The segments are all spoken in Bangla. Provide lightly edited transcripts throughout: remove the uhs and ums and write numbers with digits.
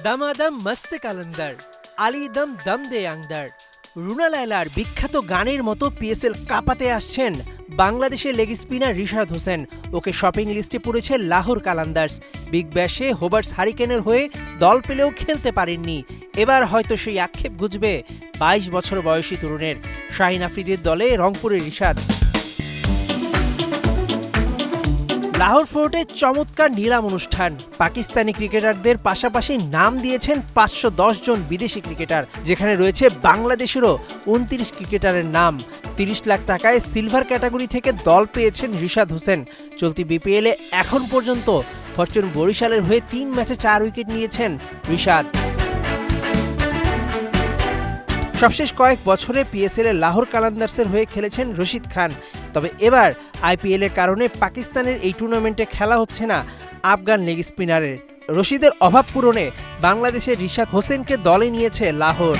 দামাদাম মস্তে কালান্দার, আলী দম দম দে আংদার, রুনা লায়লার বিখ্যাত গানের মতো পিএসএল কাঁপাতে আসছেন বাংলাদেশের লেগ স্পিনার রিশাদ হোসেন। ওকে শপিং লিস্টে পড়েছে লাহোর কালান্দার্স। বিগ ব্যাশে হোবার্টস হারিকেনের হয়ে দল পেলেও খেলতে পারেননি। এবার হয়তো সেই আক্ষেপ গুজবে ২২ বছর বয়সী তরুণের। শাহিন আফ্রিদির দলে রংপুরের রিশাদ। লাহোর ফোর্টে চমৎকার নিলাম অনুষ্ঠান। পাকিস্তানি ক্রিকেটারদের পাশাপাশি নাম দিয়েছেন ৫১০ জন বিদেশি ক্রিকেটার, যেখানে রয়েছে বাংলাদেশেরও ২৯ ক্রিকেটারের নাম। ৩০ লাখ টাকায় সিলভার ক্যাটাগরি থেকে দল পেয়েছেন রিশাদ হোসেন। চলতি বিপিএলে এখন পর্যন্ত ফরচুন বরিশালের হয়ে ৩ ম্যাচে ৪ উইকেট নিয়েছেন রিশাদ। সবশেষ কয়েক বছরে পিএসএল এ লাহোর কালান্দার্সের হয়ে খেলেছেন রশিদ খান। তবে এবার আইপিএল এর কারণে পাকিস্তানের এই টুর্নামেন্টে খেলা হচ্ছে না আফগান লেগ স্পিনারের। রশিদের অভাব পূরণে বাংলাদেশের রিশাদ হোসেনকে দলে নিয়েছে লাহোর।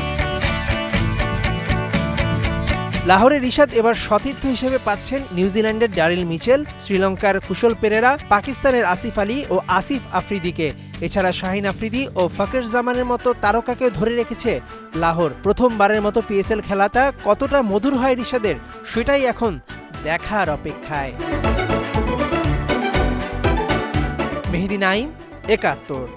লাহোরের রিশাদ এবার সতীর্থ হিসেবে পাচ্ছেন নিউজিল্যান্ডের ড্যারিল মিচেল, শ্রীলঙ্কার কুশল পেরেরা, পাকিস্তানের আসিফ আলী ও আসিফ আফ্রিদিকে। এছাড়া শাহিন আফ্রিদি ও ফকর জামানের মতো তারকাকেও ধরে রেখেছে লাহোর। প্রথমবারের মতো পিএসএল খেলাটা কতটা মধুর হয় রিশাদের, সেটাই এখন দেখার অপেক্ষায়। মেহেদী নাইম, ৭১।